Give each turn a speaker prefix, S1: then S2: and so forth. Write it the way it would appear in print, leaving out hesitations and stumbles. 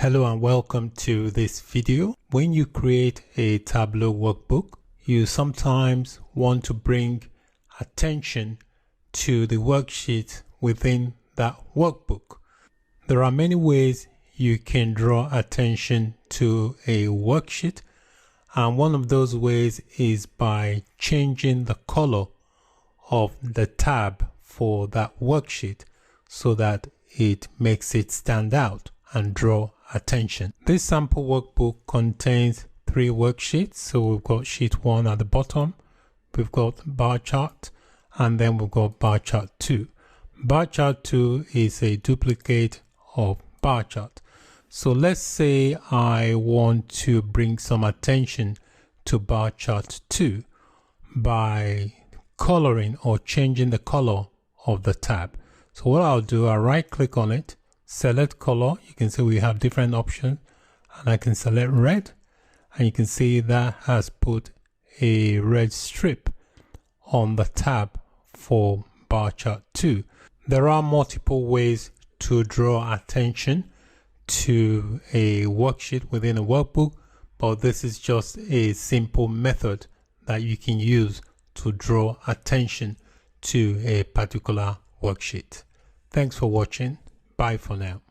S1: Hello and welcome to this video. When you create a Tableau workbook, you sometimes want to bring attention to the worksheet within that workbook. There are many ways you can draw attention to a worksheet, and one of those ways is by changing the color of the tab for that worksheet so that it makes it stand out and draw attention. This sample workbook contains 3 worksheets. So we've got sheet 1 at the bottom, we've got bar chart, and then we've got bar chart 2. Bar chart 2 is a duplicate of bar chart. So let's say I want to bring some attention to bar chart 2 by coloring or changing the color of the tab. So what I'll do, I'll right click on it, select color. You can see we have different options, and I can select red, and you can see that has put a red strip on the tab for bar chart 2. There are multiple ways to draw attention to a worksheet within a workbook, but this is just a simple method that you can use to draw attention to a particular worksheet. Thanks for watching. Bye for now.